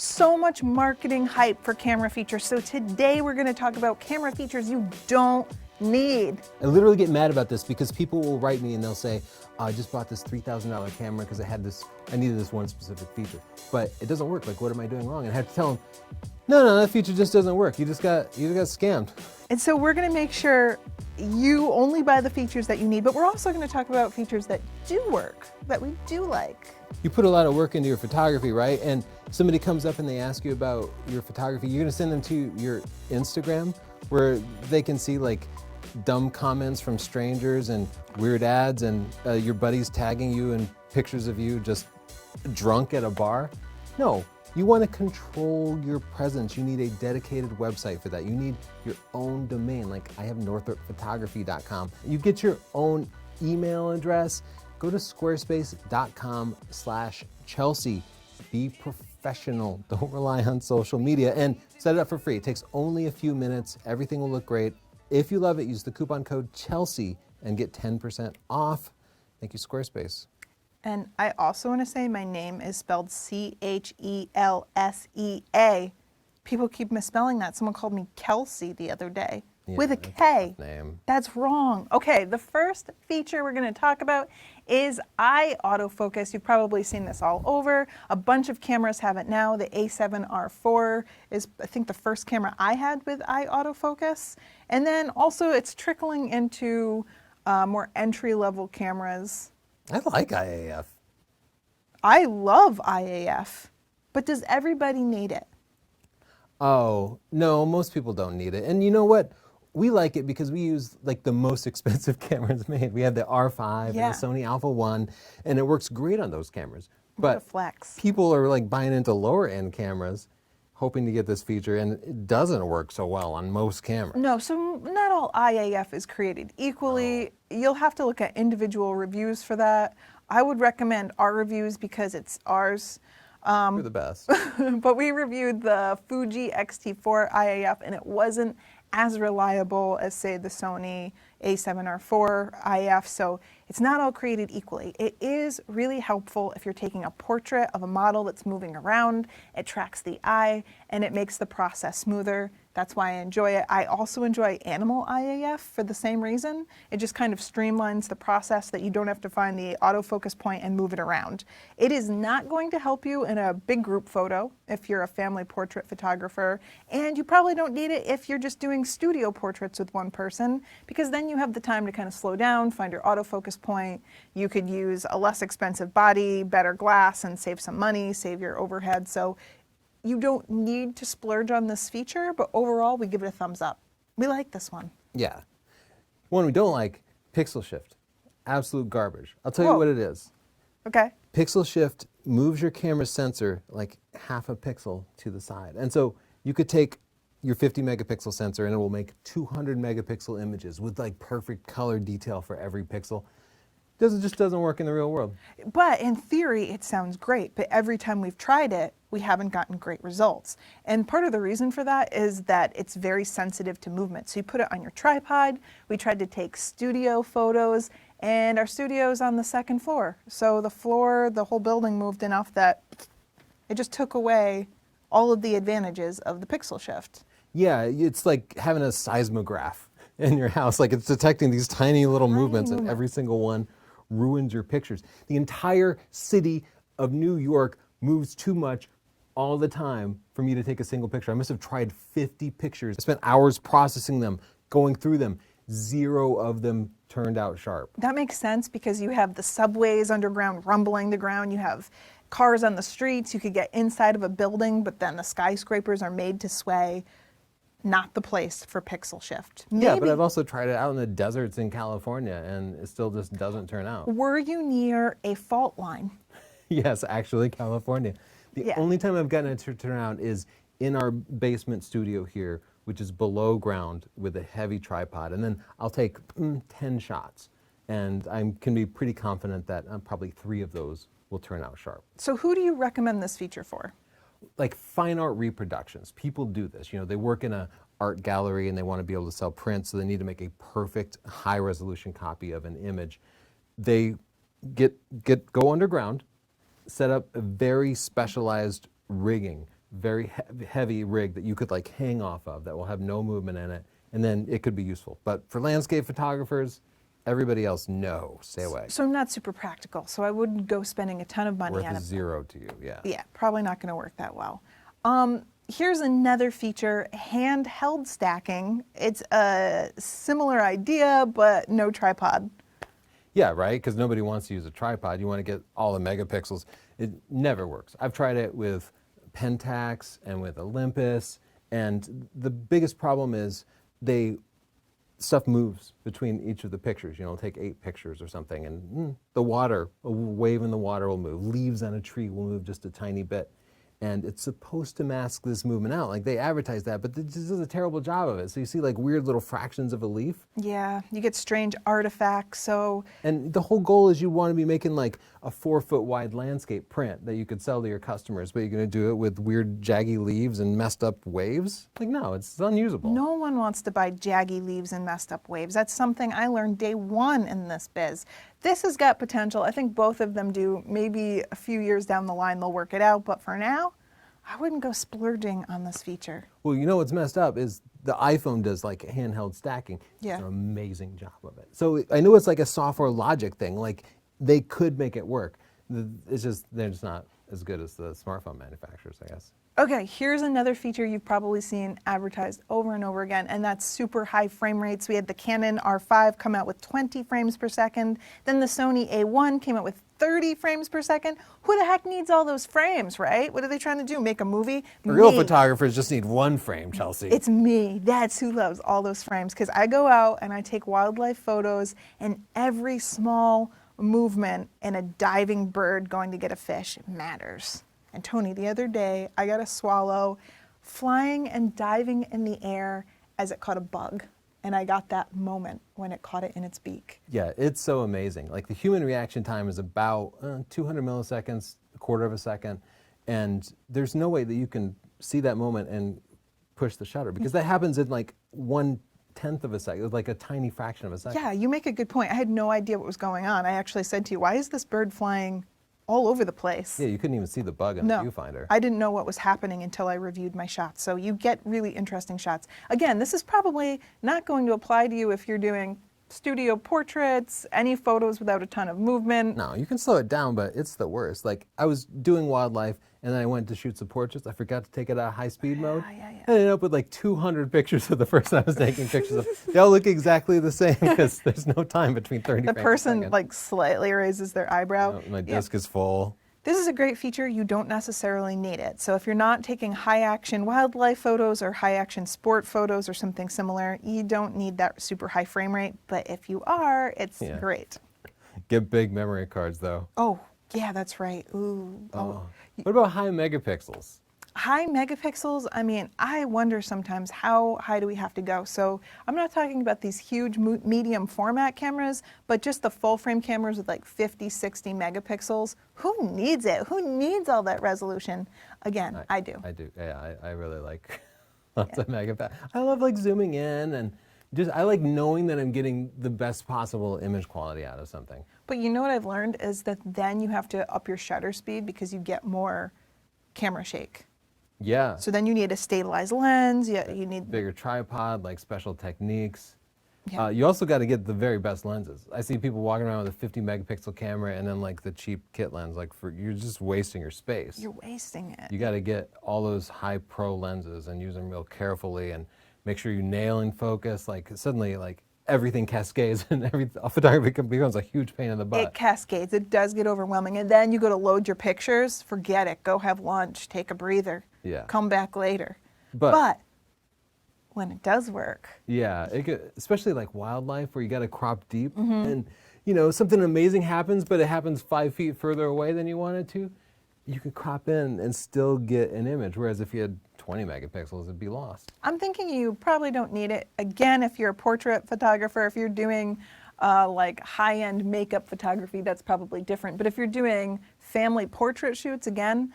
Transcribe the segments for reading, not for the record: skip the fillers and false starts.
So much marketing hype for camera features. So today we're going to talk about camera features you don't need. I literally get mad about this because people will write me and they'll say, oh, I just bought this $3,000 camera because I needed this one specific feature, but it doesn't work. Like, what am I doing wrong? And I have to tell them, no, that feature just doesn't work. You just got scammed. And so we're going to make sure you only buy the features that you need, but we're also going to talk about features that do work, that we do like. You put a lot of work into your photography, right? And somebody comes up and they ask you about your photography. You're gonna send them to your Instagram where they can see like dumb comments from strangers and weird ads and your buddies tagging you and pictures of you just drunk at a bar. No, you wanna control your presence. You need a dedicated website for that. You need your own domain. Like I have northropphotography.com. You get your own email address. Go to squarespace.com/Chelsea. Be professional. Don't rely on social media and set it up for free. It takes only a few minutes. Everything will look great. If you love it, use the coupon code Chelsea and get 10% off. Thank you, Squarespace. And I also want to say my name is spelled Chelseea. People keep misspelling that. Someone called me Kelsey the other day with a K. Name. That's wrong. Okay, the first feature we're going to talk about is eye autofocus. You've probably seen this all over. A bunch of cameras have it now. The A7R4 is, I think, the first camera I had with eye autofocus. And then also it's trickling into more entry-level cameras. I like IAF. I love IAF, but does everybody need it? Oh, no, most people don't need it. And you know what? We like it because we use like the most expensive cameras made. We have the R5 and the Sony Alpha 1, and it works great on those cameras. What a But flex. people are like buying into lower end cameras, hoping to get this feature, and it doesn't work so well on most cameras. No, so not all IAF is created equally. You'll have to look at individual reviews for that. I would recommend our reviews because it's ours. We're the best. But we reviewed the Fuji X-T4 IAF and it wasn't as reliable as, say, the Sony A7R4 IAF, so it's not all created equally. It is really helpful if you're taking a portrait of a model that's moving around. It tracks the eye and it makes the process smoother. That's why I enjoy it. I also enjoy animal IAF for the same reason. It just kind of streamlines the process that you don't have to find the autofocus point and move it around. It is not going to help you in a big group photo if you're a family portrait photographer, and you probably don't need it if you're just doing studio portraits with one person, because then you have the time to kind of slow down, find your autofocus point. You could use a less expensive body, better glass, and save some money, save your overhead. So you don't need to splurge on this feature, but overall we give it a thumbs up. We like this one. Yeah. One we don't like, pixel shift. Absolute garbage. I'll tell you what it is. Okay. Pixel shift moves your camera sensor like half a pixel to the side. And so you could take your 50 megapixel sensor and it will make 200 megapixel images with like perfect color detail for every pixel. It just doesn't work in the real world. But in theory, it sounds great, but every time we've tried it, we haven't gotten great results. And part of the reason for that is that it's very sensitive to movement. So you put it on your tripod. We tried to take studio photos, and our studio's on the second floor. So the whole building moved enough that it just took away all of the advantages of the pixel shift. Yeah, it's like having a seismograph in your house. Like it's detecting these tiny little movements, and every single one ruins your pictures. The entire city of New York moves too much all the time for me to take a single picture. I must have tried 50 pictures. I spent hours processing them, going through them. 0 of them turned out sharp. That makes sense because you have the subways underground rumbling the ground. You have cars on the streets. You could get inside of a building, but then the skyscrapers are made to sway. Not the place for pixel shift. Yeah, but I've also tried it out in the deserts in California and it still just doesn't turn out. Were you near a fault line? Yes, actually, California. The only time I've gotten it to turn out is in our basement studio here, which is below ground with a heavy tripod. And then I'll take 10 shots and I can be pretty confident that probably 3 of those will turn out sharp. So who do you recommend this feature for? Like fine art reproductions. People do this. You know, they work in an art gallery and they want to be able to sell prints, so they need to make a perfect high resolution copy of an image. They go underground, set up a very specialized rigging very heavy rig that you could like hang off of that will have no movement in it, and then it could be useful. But for landscape photographers, everybody else, no, stay away. So not super practical. So I wouldn't go spending a ton of money Worth on a it. zero to you, yeah. Yeah, probably not going to work that well. Here's another feature, handheld stacking. It's a similar idea, but no tripod. Yeah, right, because nobody wants to use a tripod. You want to get all the megapixels. It never works. I've tried it with Pentax and with Olympus, and the biggest problem is stuff moves between each of the pictures. You know, take 8 pictures or something, and the water, a wave in the water will move. Leaves on a tree will move just a tiny bit. And it's supposed to mask this movement out. Like they advertise that, but it just does a terrible job of it. So you see like weird little fractions of a leaf. Yeah, you get strange artifacts. So And the whole goal is you want to be making like a 4-foot wide landscape print that you could sell to your customers, but you're going to do it with weird jaggy leaves and messed up waves? Like no, it's unusable. no one wants to buy jaggy leaves and messed up waves. That's something I learned day one in this biz. This has got potential. I think both of them do. Maybe a few years down the line they'll work it out, but for now, I wouldn't go splurging on this feature. Well, you know what's messed up is the iPhone does like handheld stacking. Yeah. It's an amazing job of it. So I know it's like a software logic thing. Like they could make it work. It's just, they're just not as good as the smartphone manufacturers, I guess. Okay, here's another feature you've probably seen advertised over and over again, and that's super high frame rates. We had the Canon R5 come out with 20 frames per second. Then the Sony A1 came out with 30 frames per second. Who the heck needs all those frames, right? What are they trying to do, make a movie? Real Me. photographers just need 1 frame, Chelsea. It's me. That's who loves all those frames, because I go out and I take wildlife photos, and every small movement in a diving bird going to get a fish matters. And Tony, the other day, I got a swallow flying and diving in the air as it caught a bug. And I got that moment when it caught it in its beak. Yeah, it's so amazing. Like the human reaction time is about 200 milliseconds, a quarter of a second. And there's no way that you can see that moment and push the shutter because that happens in like 1/10 of a second, like a tiny fraction of a second. Yeah, you make a good point. I had no idea what was going on. I actually said to you, why is this bird flying all over the place? Yeah, you couldn't even see the bug in the viewfinder. I didn't know what was happening until I reviewed my shots. So you get really interesting shots. Again, this is probably not going to apply to you if you're doing studio portraits, any photos without a ton of movement. No, you can slow it down, but it's the worst. Like I was doing wildlife and then I went to shoot some portraits. I forgot to take it out of high speed mode. yeah. I ended up with like 200 pictures of the person I was taking pictures of. They all look exactly the same because there's no time between 30 The frames a person second. like slightly raises their eyebrow. My Yeah. desk is full. This is a great feature. You don't necessarily need it. So if you're not taking high action wildlife photos or high action sport photos or something similar, you don't need that super high frame rate. But if you are, it's Yeah. great. Get big memory cards though. Oh, yeah, that's right. Ooh. Oh. What about high megapixels? High megapixels, I mean, I wonder sometimes how high do we have to go? So I'm not talking about these huge medium format cameras, but just the full frame cameras with like 50, 60 megapixels. Who needs it? Who needs all that resolution? Again, I do. I do. Yeah, I really like lots of megapixels. I love like zooming in and I like knowing that I'm getting the best possible image quality out of something. But you know what I've learned is that then you have to up your shutter speed because you get more camera shake. Yeah. So then you need a stabilized lens. You need Bigger tripod, like special techniques. Yeah. You also got to get the very best lenses. I see people walking around with a 50 megapixel camera and then like the cheap kit lens. Like you're just wasting your space. You're wasting it. You got to get all those high pro lenses and use them real carefully and make sure you nail in focus. Like suddenly, like everything cascades and photography becomes a huge pain in the butt. It cascades. It does get overwhelming. And then you go to load your pictures. Forget it. Go have lunch. Take a breather. Yeah. Come back later. But when it does work. Yeah, especially like wildlife where you got to crop deep Mm-hmm. and you know something amazing happens, but it happens 5 feet further away than you wanted to. You could crop in and still get an image. Whereas if you had 20 megapixels, it'd be lost. I'm thinking you probably don't need it. Again, if you're a portrait photographer, if you're doing like high-end makeup photography, that's probably different. But if you're doing family portrait shoots, again,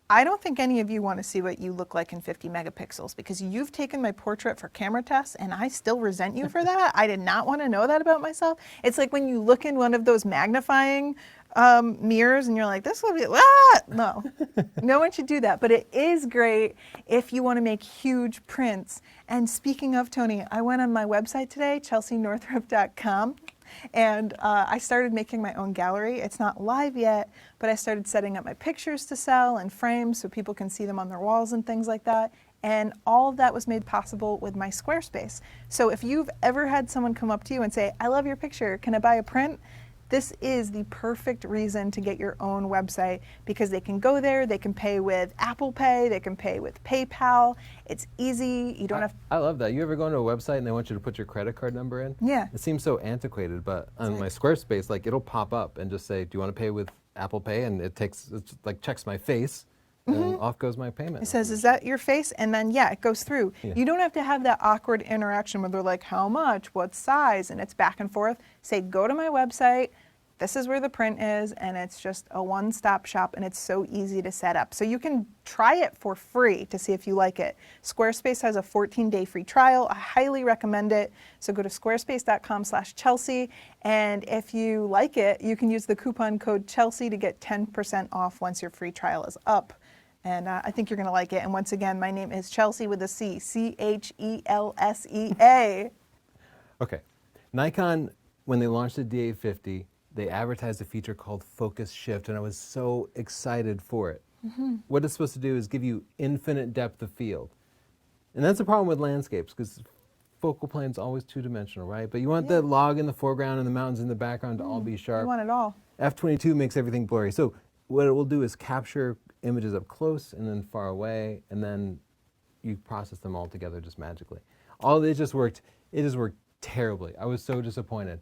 I don't think any of you want to see what you look like in 50 megapixels because you've taken my portrait for camera tests and I still resent you for that. I did not want to know that about myself. It's like when you look in one of those magnifying mirrors and you're like, this will be, no, no one should do that. But it is great if you want to make huge prints. And speaking of, Tony, I went on my website today, chelseanorthrup.com, and I started making my own gallery. It's not live yet, but I started setting up my pictures to sell and frames so people can see them on their walls and things like that. And all of that was made possible with my Squarespace. So if you've ever had someone come up to you and say, I love your picture, can I buy a print? This is the perfect reason to get your own website because they can go there, they can pay with Apple Pay, they can pay with PayPal. It's easy. You don't have. I love that. You ever go into a website and they want you to put your credit card number in? Yeah. It seems so antiquated, but on my Squarespace, like it'll pop up and just say, do you want to pay with Apple Pay? And it like checks my face and off goes my payment. It says, is that your face? And then, yeah, it goes through. Yeah. You don't have to have that awkward interaction where they're like, how much, what size? And it's back and forth. Say, go to my website. This is where the print is, and it's just a one-stop shop, and it's so easy to set up. So you can try it for free to see if you like it. Squarespace has a 14-day free trial. I highly recommend it. So go to squarespace.com/Chelsea, and if you like it, you can use the coupon code Chelsea to get 10% off once your free trial is up. And I think you're going to like it. And once again, my name is Chelsea with a C, Chelseea. Okay. Nikon, when they launched the D850, they advertised a feature called Focus Shift, and I was so excited for it. What it's supposed to do is give you infinite depth of field. And that's the problem with landscapes, because focal plane's always two-dimensional, right? But you want the log in the foreground and the mountains in the background to all be sharp. You want it all. F22 makes everything blurry. So what it will do is capture images up close and then far away, and then you process them all together just magically. It just worked terribly. I was so disappointed.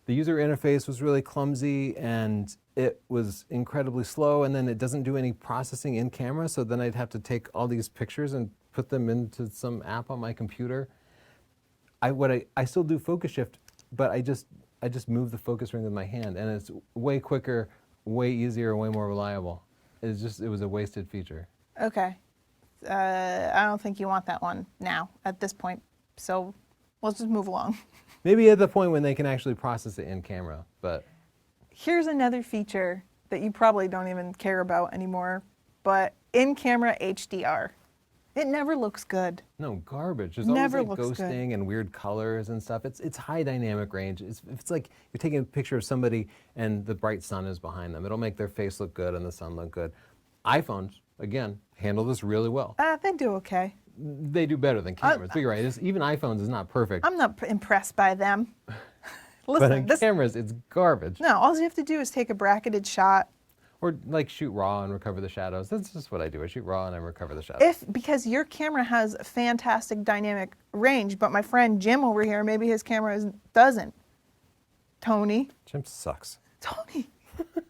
The user interface was really clumsy and it was incredibly slow, and then it doesn't do any processing in camera, so then I'd have to take all these pictures and put them into some app on my computer. I still do focus shift, but I just move the focus ring with my hand, and it's way quicker, way easier, way more reliable. It was a wasted feature. Okay. I don't think you want that one now at this point. So let's just move along. Maybe at the point when they can actually process it in camera, but. Here's another feature that you probably don't even care about anymore, but in-camera HDR. It never looks good. No, garbage. There's Never always like looks good. ghosting and weird colors and stuff. It's high dynamic range. It's like you're taking a picture of somebody and the bright sun is behind them. It'll make their face look good and the sun look good. iPhones, again, handle this really well. They do okay. They do better than cameras. But you're right. Even iPhones is not perfect. I'm not impressed by them. But Listen, on cameras, it's garbage. no, all you have to do is take a bracketed shot. Or like shoot raw and recover the shadows. That's just what I do. I shoot raw and I recover the shadows. Because your camera has fantastic dynamic range, but my friend Jim over here, maybe his camera doesn't. Tony. Jim sucks. Tony. I'm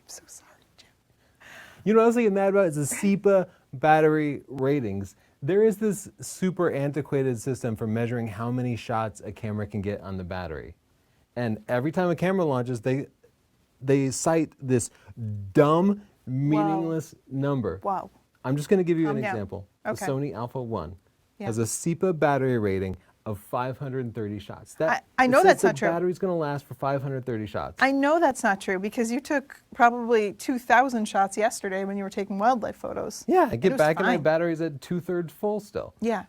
so sorry, Jim. You know what else I get mad about? Is the SEPA battery ratings. There is this super antiquated system for measuring how many shots a camera can get on the battery. And every time a camera launches, they cite this dumb, meaningless number. Wow. I'm just going to give you Calm an down. example. Okay. The Sony Alpha 1 Yeah. has a SEPA battery rating of 530 shots. I know it says that's not the true. battery's going to last for 530 shots. I know that's not true because you took probably 2,000 shots yesterday when you were taking wildlife photos. Yeah, I It get was back and my fine. battery's at 2/3 full still. Yeah.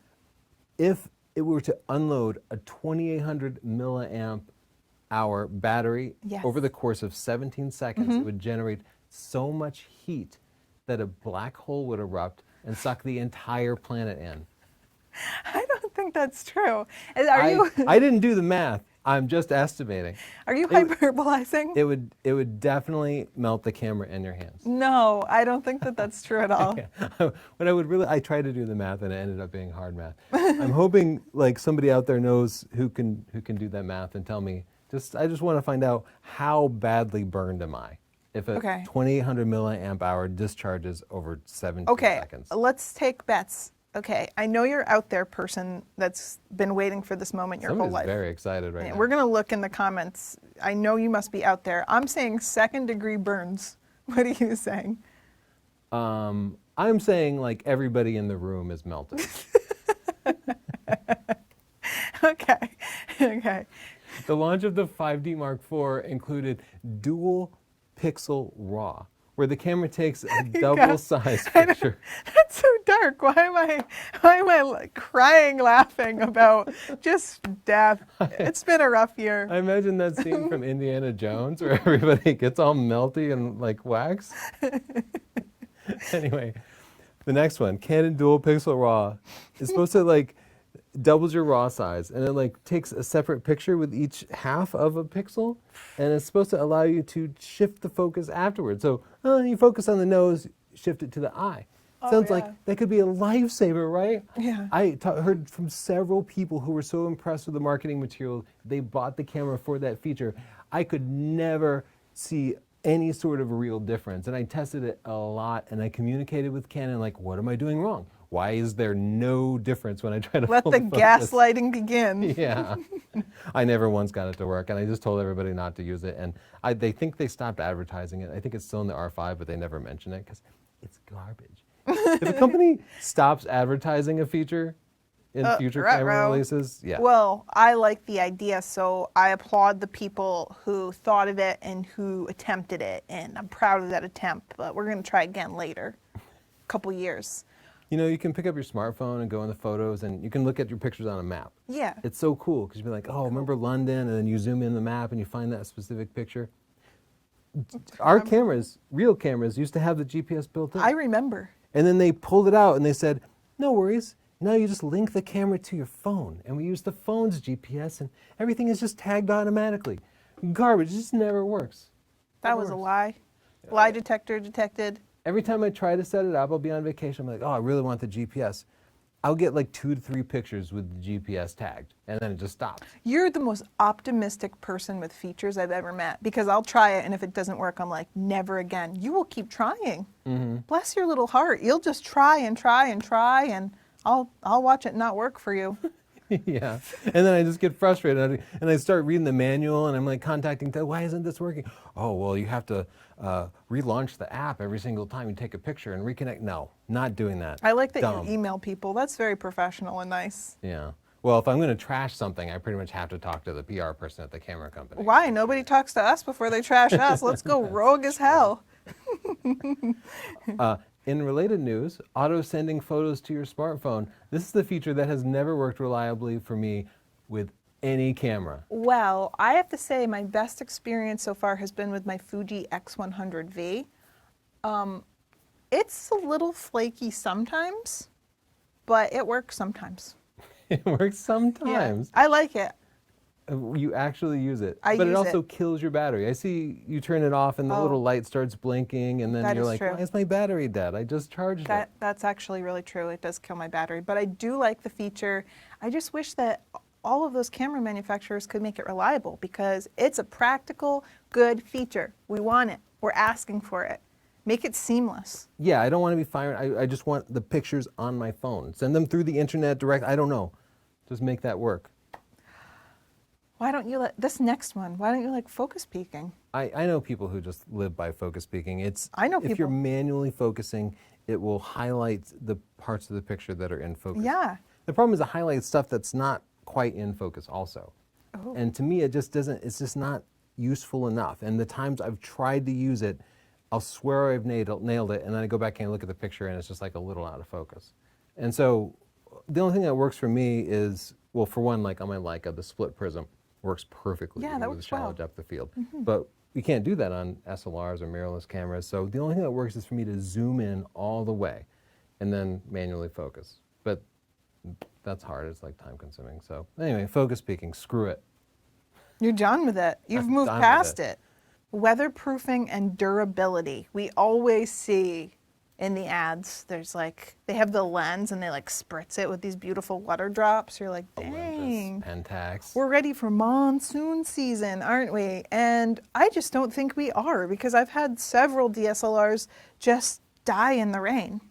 If it were to unload a 2,800 milliamp hour battery Yes. over the course of 17 seconds, it would generate so much heat that a black hole would erupt and suck the entire planet in. I don't think that's true. I didn't do the math. I'm just estimating. Are you hyperbolizing? It would definitely melt the camera in your hands. No, I don't think that that's true at all. But I tried to do the math and it ended up being hard math. I'm hoping like somebody out there knows who can do that math and tell me. I just want to find out how badly burned am I if a 2,800 milliamp hour discharges over 17 seconds. Let's take bets. Okay, I know you're out there, person that's been waiting for this moment your whole Somebody's life. very excited right now. We're going to look in the comments. I know you must be out there. I'm saying second-degree burns. What are you saying? I'm saying like everybody in the room is melted. Okay. The launch of the 5D Mark IV included dual pixel RAW, where the camera takes a double-sized picture. That's so dark. Why am I like crying, laughing about just death? It's been a rough year. I imagine that scene from Indiana Jones where everybody gets all melty and like wax. Anyway, the next one, Canon Dual Pixel RAW, is supposed to like doubles your raw size, and it like takes a separate picture with each half of a pixel, and it's supposed to allow you to shift the focus afterwards. So you focus on the nose, shift it to the eye. Sounds yeah. like that could be a lifesaver, right? Yeah. I heard from several people who were so impressed with the marketing material, they bought the camera for that feature. I could never see any sort of real difference, and I tested it a lot, and I communicated with Canon like, what am I doing wrong? Why is there no difference when I try to Let pull the focus? gaslighting begin. Yeah. I never once got it to work, and I just told everybody not to use it, and they think they stopped advertising it. I think it's still in the R5, but they never mention it because it's garbage. If a company stops advertising a feature in future camera ruh-roh. releases, yeah. Well, I like the idea, so I applaud the people who thought of it and who attempted it, and I'm proud of that attempt, but we're going to try again later, couple years. You know, you can pick up your smartphone and go in the photos, and you can look at your pictures on a map. Yeah. It's so cool because you'll be like, oh, remember London? And then you zoom in the map and you find that specific picture. Our cameras, real cameras, used to have the GPS built in. I remember. And then they pulled it out and they said, no worries. Now you just link the camera to your phone. And we use the phone's GPS, and everything is just tagged automatically. Garbage. It just never works. That was a lie. Lie detector detected. Every time I try to set it up, I'll be on vacation. I'm like, oh, I really want the GPS. I'll get like 2 to 3 pictures with the GPS tagged, and then it just stops. You're the most optimistic person with features I've ever met, because I'll try it, and if it doesn't work, I'm like, never again. You will keep trying. Bless your little heart. You'll just try and try and try, and I'll watch it not work for you. Yeah. And then I just get frustrated, and I start reading the manual, and I'm like contacting, why isn't this working? Oh, well, you have to relaunch the app every single time you take a picture and reconnect. No, not doing that. I like that Dumb. you email people. That's very professional and nice. Yeah. Well, if I'm going to trash something, I pretty much have to talk to the PR person at the camera company. Why? Nobody talks to us before they trash us. Let's go rogue as hell. In related news, auto sending photos to your smartphone. This is the feature that has never worked reliably for me with any camera. Well, I have to say my best experience so far has been with my Fuji X100V. It's a little flaky sometimes, but it works sometimes. It works sometimes. I like it. You actually use it. I but it use also it. kills your battery. I see you turn it off and the little light starts blinking, and then That you're is like, true. why is my battery dead? I just charged it. That's actually really true. It does kill my battery, but I do like the feature. I just wish that all of those camera manufacturers could make it reliable, because it's a practical, good feature. We want it. We're asking for it. Make it seamless. Yeah, I don't want to be firing. I just want the pictures on my phone. Send them through the internet direct. I don't know. Just make that work. Why don't you let this next one? Why don't you like focus peaking? I know people who just live by focus peaking. I know If you're people. manually focusing, it will highlight the parts of the picture that are in focus. Yeah. The problem is it highlights stuff that's not quite in focus also. Oh. And to me, it just doesn't, it's just not useful enough. And the times I've tried to use it, I'll swear I've nailed it, and then I go back and look at the picture and it's just like a little out of focus. And so the only thing that works for me is, well, for one, like on my Leica, the split prism works perfectly Yeah, that with works shallow well. depth of field. But you can't do that on SLRs or mirrorless cameras. So the only thing that works is for me to zoom in all the way and then manually focus. But that's hard. It's like time consuming. So anyway, focus peaking, screw it. You're done with it. You've I'm moved done with past it. it. Weatherproofing and durability. We always see in the ads, there's like, they have the lens and they like spritz it with these beautiful water drops. You're like, dang. Olympus, Pentax. We're ready for monsoon season, aren't we? And I just don't think we are, because I've had several DSLRs just die in the rain.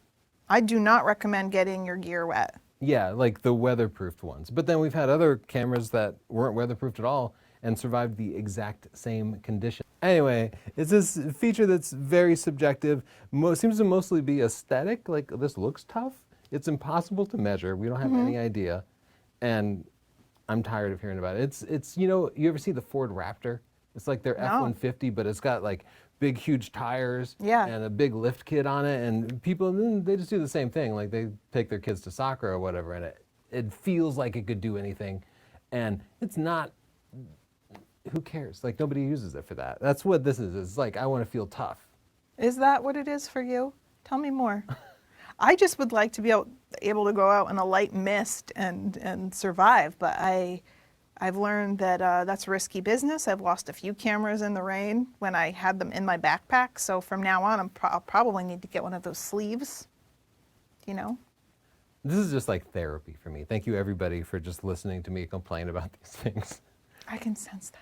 I do not recommend getting your gear wet. Yeah, like the weatherproofed ones. But then we've had other cameras that weren't weatherproofed at all and survived the exact same condition. Anyway, it's this feature that's very subjective. Seems to mostly be aesthetic, like this looks tough. It's impossible to measure. We don't have any idea. And I'm tired of hearing about it. It's you know, you ever see the Ford Raptor? It's like their No. F-150, but it's got like big, huge tires Yeah. and a big lift kit on it, and people, they just do the same thing. Like they take their kids to soccer or whatever, and it feels like it could do anything, and it's not. Who cares? Like nobody uses it for that. That's what this is. It's like I want to feel tough. Is that what it is for you? Tell me more. I just would like to be able to go out in a light mist and survive, but I've learned that that's risky business. I've lost a few cameras in the rain when I had them in my backpack, so from now on I'll probably need to get one of those sleeves, you know? This is just like therapy for me. Thank you everybody for just listening to me complain about these things. I can sense that.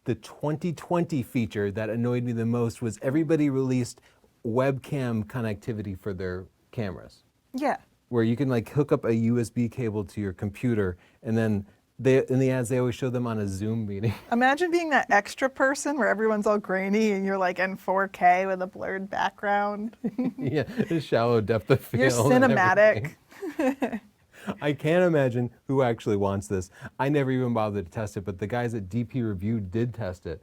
The 2020 feature that annoyed me the most was everybody released webcam connectivity for their cameras, Yeah. where you can like hook up a USB cable to your computer, and then in the ads they always show them on a Zoom meeting. Imagine being that extra person where everyone's all grainy and you're like in 4K with a blurred background. Yeah, the shallow depth of field. You're and cinematic. everything. I can't imagine who actually wants this. I never even bothered to test it, but the guys at DP Review did test it.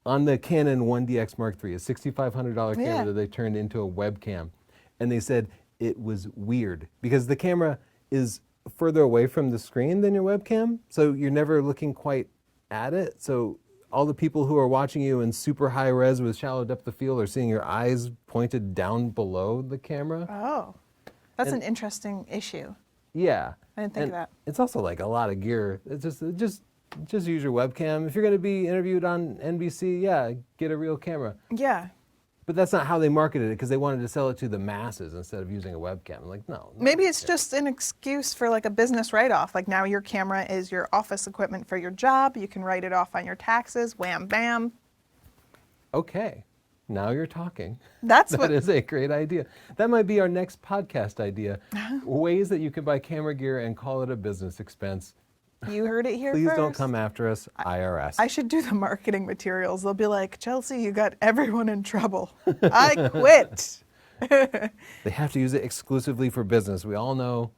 On the Canon 1DX Mark III, a $6,500 camera Yeah. that they turned into a webcam. And they said it was weird because the camera is further away from the screen than your webcam, so you're never looking quite at it. So all the people who are watching you in super high res with shallow depth of field are seeing your eyes pointed down below the camera. Oh, that's an interesting issue. Yeah. I didn't think of And that. it's also like a lot of gear. It's just use your webcam. If you're going to be interviewed on NBC, yeah, get a real camera. Yeah. But that's not how they marketed it because they wanted to sell it to the masses instead of using a webcam. I'm like, no. Maybe it's just an excuse for like a business write-off. Like now your camera is your office equipment for your job. You can write it off on your taxes. Wham, bam. Okay. Now you're talking. That's That what. is a great idea. That might be our next podcast idea. Ways that you can buy camera gear and call it a business expense. You heard it here Please first. don't come after us, IRS. I should do the marketing materials. They'll be like, Chelsea, you got everyone in trouble. I quit. They have to use it exclusively for business. We all know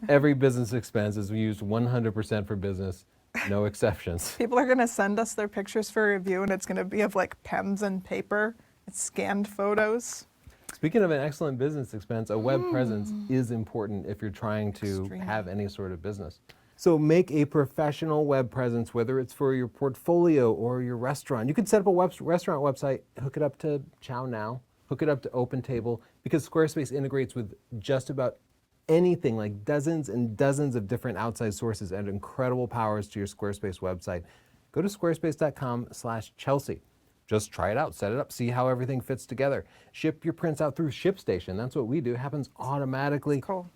every business expense is used 100% for business, no exceptions. People are going to send us their pictures for review, and it's going to be of like pens and paper. It's scanned photos. Speaking of an excellent business expense, a web presence is important if you're trying to Extremely. have any sort of business. So make a professional web presence, whether it's for your portfolio or your restaurant. You can set up a restaurant website, hook it up to ChowNow, hook it up to OpenTable, because Squarespace integrates with just about anything, like dozens and dozens of different outside sources and incredible powers to your Squarespace website. Go to squarespace.com/Chelsea. Just try it out, set it up, see how everything fits together. Ship your prints out through ShipStation. That's what we do. It happens automatically. Cool.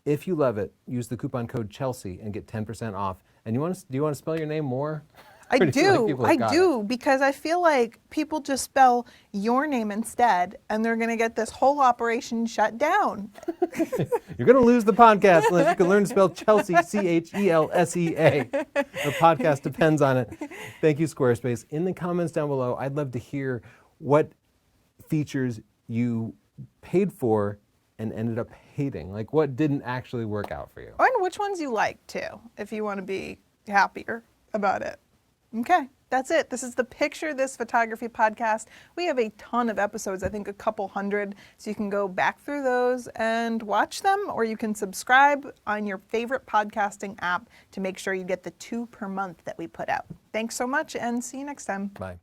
If you love it, use the coupon code Chelsea and get 10% off. And do you want to spell your name more? I Or do you feel like do. people I have got do because I feel like people just spell your name instead, and they're going to get this whole operation shut down. it? You're going to lose the podcast unless you can learn to spell Chelsea, CHELSEA. The podcast depends on it. Thank you, Squarespace. In the comments down below, I'd love to hear what features you paid for and ended up hating. Like what didn't actually work out for you. And which ones you like too, if you want to be happier about it. Okay, that's it. This is the Picture This Photography podcast. We have a ton of episodes, I think a couple hundred, so you can go back through those and watch them, or you can subscribe on your favorite podcasting app to make sure you get the 2 per month that we put out. Thanks so much, and see you next time. Bye.